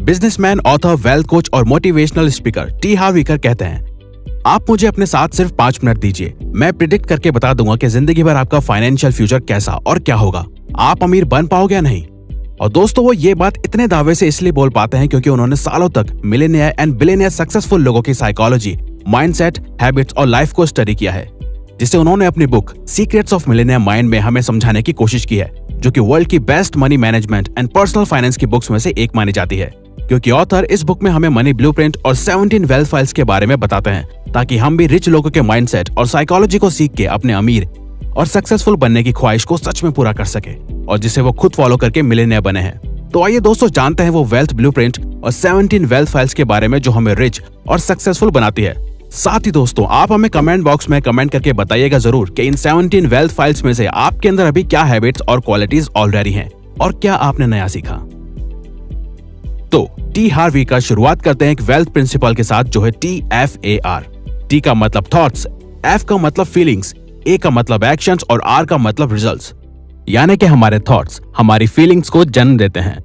Businessman, author, wealth coach और motivational speaker T हार्व इकर कहते हैं, आप मुझे अपने साथ सिर्फ 5 मिनट दीजिए, मैं प्रिडिक्ट करके बता दूंगा कि जिंदगी भर आपका फाइनेंशियल फ्यूचर कैसा और क्या होगा, आप अमीर बन पाओगे या नहीं। और दोस्तों, वो ये बात इतने दावे से इसलिए बोल पाते हैं क्योंकि उन्होंने सालों तक मिलियनियर एंड बिलियनियर सक्सेसफुल लोगों की साइकोलॉजी, माइंडसेट, हैबिट्स और लाइफ को स्टडी किया है, जिसे उन्होंने अपनी book secrets of millionaire mind में हमें समझाने की कोशिश की है, जो कि वर्ल्ड की best money management and personal finance की बुक्स में से एक मानी जाती है। क्योंकि ऑथर इस बुक में हमें मनी ब्लूप्रिंट और 17 वेल्थ फाइल्स के बारे में बताते हैं, ताकि हम भी रिच लोगों के माइंडसेट और साइकोलॉजी को सीख के अपने अमीर और सक्सेसफुल बनने की ख्वाहिश को सच में पूरा कर सके, और जिसे वो खुद फॉलो करके मिलियनियर बने हैं। तो आइए दोस्तों, जानते हैं वो वेल्थ ब्लूप्रिंट और 17 वेल्थ फाइल्स के बारे में जो हमें रिच और सक्सेसफुल बनाती है। साथ ही दोस्तों, आप हमें कमेंट बॉक्स में कमेंट करके बताइएगा जरूर कि इन 17 वेल्थ फाइल्स में से आपके अंदर अभी क्या हैबिट्स और क्वालिटीज ऑलरेडी हैं और क्या आपने नया सीखा। तो टी हार्व का शुरुआत करते हैं एक वेल्थ प्रिंसिपल के साथ, जो है TFAR। टी का मतलब थॉट्स, एफ का मतलब फीलिंग्स, ए का मतलब एक्शंस और आर का मतलब रिजल्ट्स। यानी कि हमारे थॉट्स हमारी फीलिंग्स को जन्म देते हैं,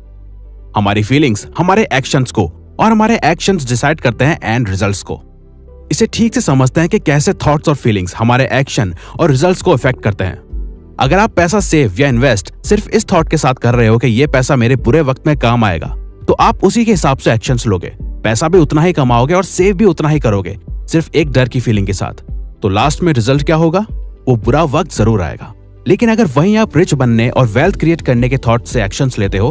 हमारी फीलिंग्स हमारे एक्शंस को, और हमारे एक्शंस डिसाइड करते हैं एंड रिजल्ट्स को। इसे ठीक से समझते हैं कि कैसे थॉट्स और फीलिंग्स हमारे एक्शन और रिजल्ट्स को इफेक्ट करते हैं। अगर आप पैसा सेव या इन्वेस्ट सिर्फ इस थॉट के साथ कर रहे हो कि ये पैसा मेरे बुरे वक्त में काम आएगा, तो आप उसी के हिसाब से एक्शंस लोगे, पैसा भी उतना ही कमाओगे और सेव भी उतना ही करोगे, सिर्फ एक डर की फीलिंग के साथ। तो लास्ट में रिजल्ट क्या होगा? वो बुरा वक्त जरूर आएगा। लेकिन अगर वहीं आप रिच बनने और वेल्थ क्रिएट करने के थॉट से एक्शंस लेते हो,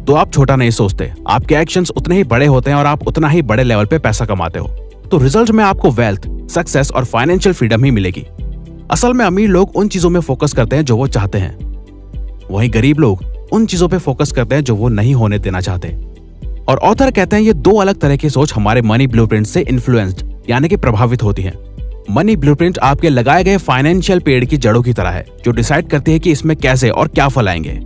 तो आप छोटा नहीं सोचते, आपके एक्शंस उतने ही बड़े होते हैं और आप उतना ही बड़े लेवल पे पैसा कमाते हो। तो रिजल्ट में आपको वेल्थ, सक्सेस और फाइनेंशियल फ्रीडम ही मिलेगी। असल में अमीर लोग उन चीजों में फोकस करते हैं जो वो चाहते हैं, वहीं गरीब लोग उन चीजों पे फोकस करते हैं जो वो नहीं होने देना चाहते। और ऑथर कहते हैं ये दो अलग तरह की सोच हमारे मनी ब्लूप्रिंट से इन्फ्लुएंस्ड यानी कि प्रभावित होती है। मनी ब्लूप्रिंट आपके लगाए गए फाइनेंशियल पेड़ की जड़ों की तरह है, जो डिसाइड करती है कि इसमें कैसे और क्या फल आएंगे।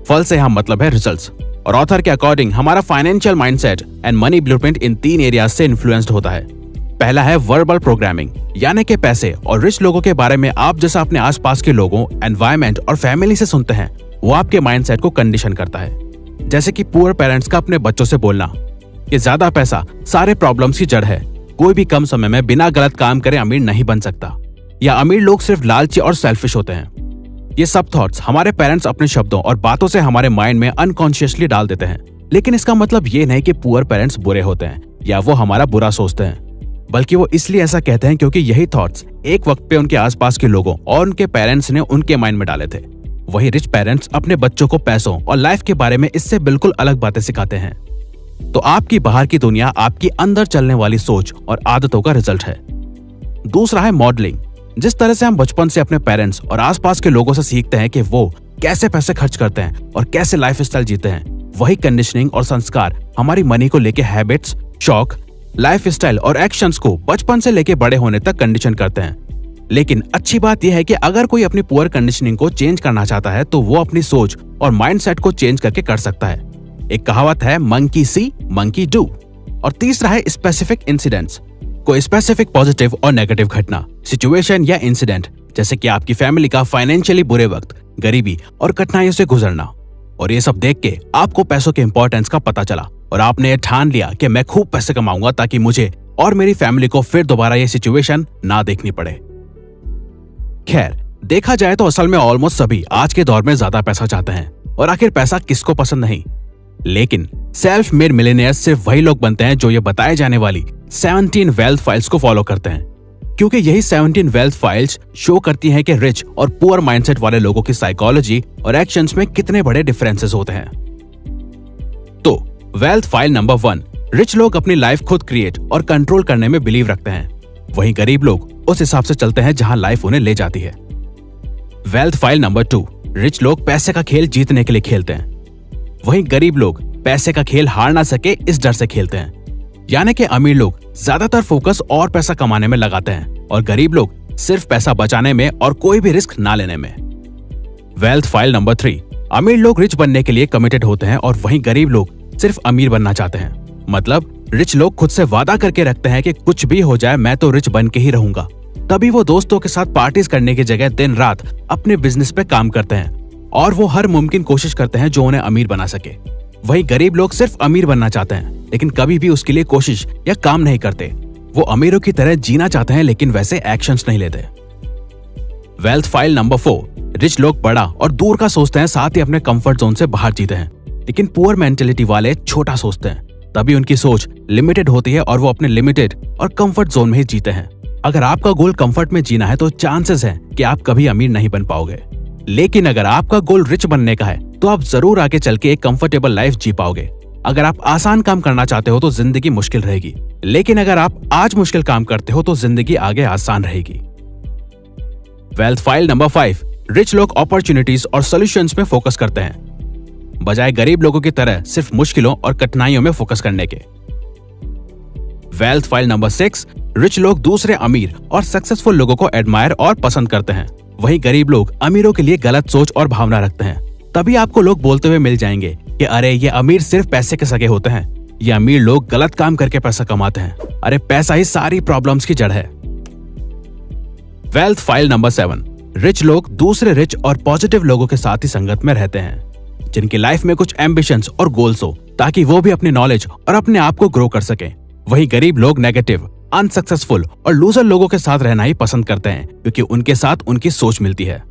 फल से हम मतलब है रिजल्ट्स। और ऑथर के अकॉर्डिंग हमारा financial mindset and money blueprint in 3 areas से इन्फ्लुएंस्ड होता है। पहला है वर्बल प्रोग्रामिंग, यानी कि पैसे और रिच लोगों के बारे में आप जैसा अपने आसपास के लोगों, एनवायरमेंट और फैमिली से सुनते हैं, वो आपके माइंडसेट को कंडीशन करता है। जैसे कि पुअर पेरेंट्स का अपने बच्चों से बोलना कि ज्यादा पैसा सारे प्रॉब्लम्स की जड़ है, कोई भी कम समय में बिना गलत काम करे अमीर नहीं बन सकता, या अमीर लोग सिर्फ लालची और सेल्फिश होते हैं। ये सब थॉट्स हमारे पेरेंट्स अपने शब्दों और बातों से हमारे माइंड में अनकॉन्शियसली डाल देते हैं। लेकिन इसका मतलब ये नहीं कि पुअर पेरेंट्स बुरे होते हैं या वो हमारा बुरा सोचते हैं, बल्कि वो इसलिए ऐसा कहते हैं क्योंकि यही थॉट्स एक वक्त पे उनके आसपास के लोगों और उनके पेरेंट्स ने उनके माइंड में डाले थे। वही रिच पेरेंट्स अपने बच्चों को पैसों और लाइफ के बारे में इससे बिल्कुल अलग बातें सिखाते हैं। तो आपकी बाहर की दुनिया आपकी अंदर चलने वाली सोच और आदतों का रिजल्ट है। दूसरा है मॉडलिंग। जिस तरह से हम बचपन से अपने पेरेंट्स और आसपास के लोगों से सीखते हैं कि वो कैसे पैसे खर्च करते हैं और कैसे लाइफस्टाइल जीते हैं, वही कंडीशनिंग और संस्कार हमारी मनी को लेके हैबिट्स, शौक, लाइफस्टाइल और एक्शंस को बचपन से लेके बड़े होने तक कंडीशन करते हैं। लेकिन अच्छी बात यह है कि अगर कोई अपनी पुअर कंडीशनिंग को चेंज करना चाहता है, तो वो अपनी सोच और माइंडसेट को चेंज करके कर सकता है। एक कहावत है, मंकी सी मंकी डू। और तीसरा है स्पेसिफिक इंसिडेंट्स। कोई स्पेसिफिक पॉजिटिव और नेगेटिव घटना, सिचुएशन या इंसिडेंट, जैसे कि आपकी फैमिली का फाइनेंशियली बुरे वक्त, गरीबी और कठिनाइयों से गुजरना। और ये सब देख के आपको पैसों के इंपॉर्टेंस का पता चला और आपने ये ठान लिया कि मैं खूब पैसे कमाऊंगा ताकि मुझे और मेरी फैमिली को फिर दोबारा ये सिचुएशन ना देखनी पड़े। खैर, देखा जाए तो असल में ऑलमोस्ट सभी आज के दौर में ज्यादा पैसा चाहते हैं, और आखिर पैसा किसको पसंद नहीं। लेकिन सेल्फ मेड मिलियनियर्स सिर्फ वही लोग बनते हैं जो ये बताए जाने वाली 17 वेल्थ फाइल्स को फॉलो करते हैं, क्योंकि यही 17 वेल्थ फाइल्स शो करती हैं कि रिच और पुअर माइंडसेट वाले लोगों की साइकोलॉजी और एक्शंस में कितने बड़े डिफरेंसेस होते हैं। तो वेल्थ फाइल नंबर 1, रिच लोग अपनी लाइफ खुद क्रिएट और कंट्रोल करने में बिलीव रखते हैं, वहीं गरीब लोग उस हिसाब से चलते हैं जहां लाइफ उन्हें ले जाती है। वेल्थ फाइल नंबर 2, रिच लोग पैसे का खेल जीतने के लिए खेलते हैं, वहीं गरीब लोग पैसे का खेल हार ना सके इस डर से खेलते हैं। यानी कि अमीर लोग ज्यादातर फोकस और पैसा कमाने में लगाते हैं और गरीब लोग सिर्फ पैसा बचाने में और कोई भी रिस्क ना लेने में। वेल्थ फाइल नंबर 3, अमीर लोग रिच बनने के लिए कमिटेड होते हैं और वहीं गरीब लोग सिर्फ अमीर बनना चाहते हैं। मतलब रिच लोग खुद से वादा करके रखते हैं कि कुछ भी हो जाए मैं तो रिच बन के ही रहूंगा। तभी वो दोस्तों के साथ पार्टीज करने की जगह दिन रात अपने बिजनेस पे काम करते हैं और वो हर मुमकिन कोशिश करते हैं जो उन्हें अमीर बना सके। वहीं गरीब लोग सिर्फ अमीर बनना चाहते हैं, लेकिन कभी भी उसके लिए कोशिश या काम नहीं करते। वो अमीरों की तरह जीना चाहते हैं, लेकिन वैसे एक्शंस नहीं लेते। वेल्थ फाइल नंबर 4, रिच लोग बड़ा और दूर का सोचते हैं, साथ ही अपने कंफर्ट जोन से बाहर जीते हैं। लेकिन पुअर मेंटेलिटी वाले छोटा सोचते हैं, तभी उनकी सोच लिमिटेड होती है और वो अपने लिमिटेड और कंफर्ट जोन में ही जीते हैं। अगर आपका गोल कंफर्ट में जीना है तो चांसेस है कि आप कभी अमीर नहीं बन पाओगे। लेकिन अगर आपका गोल रिच बनने का है तो आप जरूर आगे चल के एक कंफर्टेबल लाइफ जी पाओगे। अगर आप आसान काम करना चाहते हो तो जिंदगी मुश्किल रहेगी, लेकिन अगर आप आज मुश्किल काम करते हो तो जिंदगी आगे आसान रहेगी। वेल्थ फाइल नंबर 5, रिच लोग अपॉर्चुनिटीज और सॉल्यूशंस में फोकस करते हैं, बजाय गरीब लोगों की तरह सिर्फ मुश्किलों और कठिनाइयों में फोकस करने के। वेल्थ फाइल नंबर 6, रिच लोग दूसरे अमीर और सक्सेसफुल लोगों को एडमायर और पसंद करते हैं, वहीं गरीब लोग अमीरों के लिए गलत सोच और भावना रखते हैं। तभी आपको लोग बोलते हुए मिल जाएंगे कि अरे ये अमीर सिर्फ पैसे के सगे होते हैं, ये अमीर लोग गलत काम करके पैसा कमाते हैं, अरे पैसा ही सारी प्रॉब्लम्स की जड़ है। वेल्थ फाइल नंबर 7, रिच लोग दूसरे रिच और पॉजिटिव लोगों के साथ ही संगत में रहते हैं, जिनकी लाइफ में कुछ एम्बिशंस और गोल्स हो, ताकि वो भी अपनी नॉलेज और अपने आप को ग्रो कर सके। वहीं गरीब लोग नेगेटिव, अनसक्सेसफुल और लूजर लोगों के साथ रहना ही पसंद करते हैं, क्योंकि उनके साथ उनकी सोच मिलती है।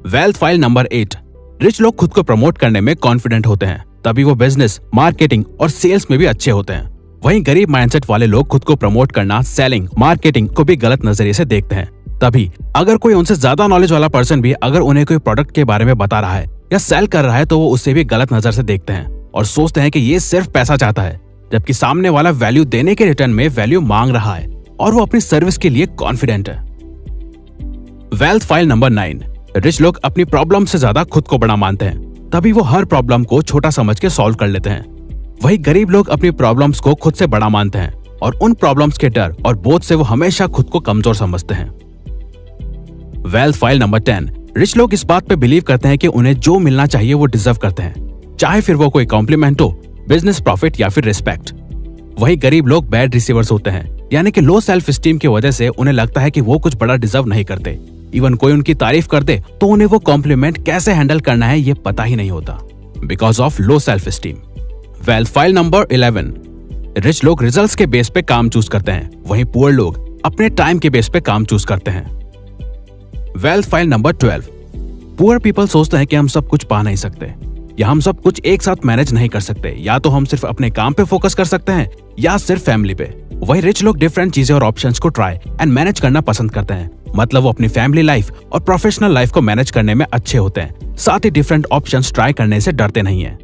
वेल्थ फाइल नंबर 8, रिच लोग खुद को प्रमोट करने में कॉन्फिडेंट होते हैं, तभी वो बिजनेस, मार्केटिंग और सेल्स में भी अच्छे होते हैं। वहीं गरीब माइंडसेट वाले लोग खुद को प्रमोट करना, सेलिंग, मार्केटिंग को भी गलत नजरिए से देखते हैं। तभी अगर कोई उनसे ज्यादा नॉलेज वाला पर्सन भी अगर उन्हें कोई प्रोडक्ट के बारे में बता रहा है या सेल कर रहा है तो वो उससे भी गलत नजर से देखते हैं और सोचते हैं कि ये सिर्फ पैसा चाहता है, जबकि सामने वाला वैल्यू देने के रिटर्न में वैल्यू मांग रहा है और वो अपनी सर्विस के लिए कॉन्फिडेंट है। वेल्थ फाइल नंबर 9, रिच लोग अपनी प्रॉब्लम से ज्यादा खुद को बड़ा मानते हैं, तभी वो हर प्रॉब्लम को छोटा समझ के सॉल्व कर लेते हैं। वहीं गरीब लोग अपनी प्रॉब्लम्स को खुद से बड़ा मानते हैं और उन प्रॉब्लम्स के डर और बोझ से वो हमेशा खुद को कमजोर समझते हैं। वेल्थ फाइल नंबर 10, रिच लोग इस बात पे बिलीव करते हैं कि उन्हें जो मिलना चाहिए वो डिजर्व करते हैं, चाहे फिर वो कोई कॉम्प्लीमेंट हो, बिजनेस प्रॉफिट या फिर रिस्पेक्ट। वहीं गरीब लोग बैड रिसीवर्स होते हैं, यानी कि लो सेल्फ स्टीम की वजह से उन्हें लगता है कि वो कुछ बड़ा डिजर्व नहीं करते। इवन कोई उनकी तारीफ कर दे तो उन्हें वो कॉम्प्लीमेंट कैसे हैंडल करना है ये पता ही नहीं होता, because of low self esteem. Wealth file number 11, rich लोग रिजल्ट्स के बेस पे काम चूज करते हैं, वहीं पुअर लोग अपने टाइम के बेस पे काम चूज करते हैं। Wealth file number 12, poor people सोचते हैं कि हम सब कुछ पा नहीं सकते या हम सब कुछ एक साथ मैनेज नहीं कर सकते, या तो हम सिर्फ अपने काम पे फोकस कर सकते हैं या सिर्फ फैमिली पे। वही रिच लोग डिफरेंट चीजें और ऑप्शंस को ट्राई एंड मैनेज करना पसंद करते हैं, मतलब वो अपनी फैमिली लाइफ और प्रोफेशनल लाइफ को मैनेज करने में अच्छे होते हैं, साथ ही डिफरेंट ऑप्शंस ट्राई करने से डरते नहीं हैं।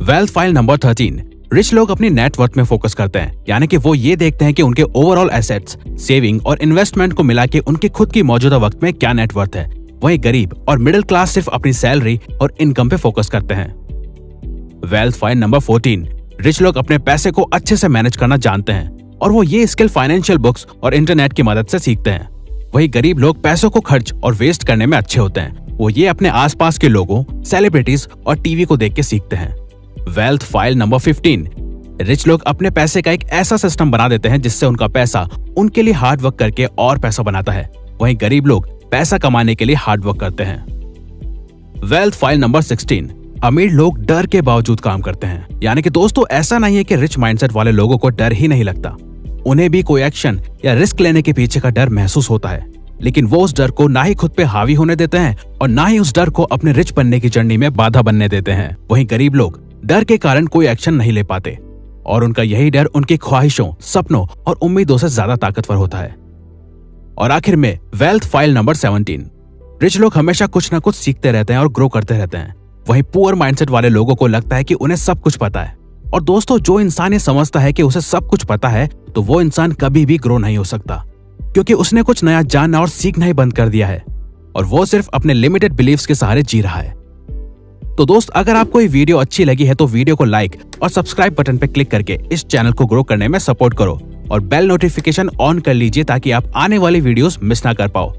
वेल्थ फाइल नंबर 13, रिच लोग अपनी नेटवर्थ में फोकस करते हैं, यानी कि वो ये देखते हैं कि उनके ओवरऑल एसेट्स, सेविंग और इन्वेस्टमेंट को मिला के उनकी खुद की मौजूदा वक्त में क्या नेटवर्थ है। वहीं गरीब और मिडिल क्लास सिर्फ अपनी सैलरी और इनकम पे फोकस करते हैं। वेल्थ फाइल नंबर 14, रिच लोग अपने पैसे को अच्छे से मैनेज करना जानते हैं और वो ये स्किल फाइनेंशियल बुक्स और इंटरनेट की मदद से सीखते हैं। वहीं गरीब लोग पैसों को खर्च और वेस्ट करने में अच्छे होते हैं, वो ये अपने आसपास के लोगों, सेलिब्रिटीज और टीवी को देख के सीखते हैं। वेल्थ फाइल नंबर 15, रिच लोग अपने पैसे का एक ऐसा सिस्टम बना देते हैं जिससे उनका पैसा उनके लिए हार्ड वर्क करके और पैसा बनाता है, वहीं गरीब लोग पैसा कमाने के लिए हार्ड वर्क करते हैं। वेल्थ फाइल नंबर 16, अमीर लोग डर के बावजूद काम करते हैं, यानी कि दोस्तों ऐसा नहीं है कि रिच माइंडसेट वाले लोगों को डर ही नहीं लगता, उन्हें भी कोई एक्शन या रिस्क लेने के पीछे का डर महसूस होता है, लेकिन वो उस डर को ना ही खुद पे हावी होने देते हैं और ना ही उस डर को अपने रिच बनने की जर्नी में बाधा बनने देते हैं। वहीं गरीब लोग डर के कारण कोई एक्शन नहीं ले पाते और उनका यही डर उनकी ख्वाहिशों, सपनों और उम्मीदों से ज्यादा ताकतवर होता है। और आखिर में वेल्थ फाइल नंबर 17, रिच लोग हमेशा कुछ ना कुछ सीखते रहते हैं और ग्रो करते रहते हैं, वहीं पुअर माइंडसेट वाले लोगों को लगता है कि उन्हें सब कुछ पता है। और दोस्तों जो इंसान ये समझता है कि उसे सब कुछ पता है तो वो इंसान कभी भी ग्रो नहीं हो सकता, क्योंकि उसने कुछ नया जानना और सीखना ही बंद कर दिया है और वो सिर्फ अपने लिमिटेड बिलीव्स के सहारे जी रहा है। तो दोस्त अगर आपको ये वीडियो अच्छी लगी है तो वीडियो को लाइक और सब्सक्राइब बटन पर क्लिक करके इस चैनल को ग्रो करने में सपोर्ट करो और बेल नोटिफिकेशन ऑन कर लीजिए ताकि आप आने वाली वीडियोस मिस ना कर पाओ।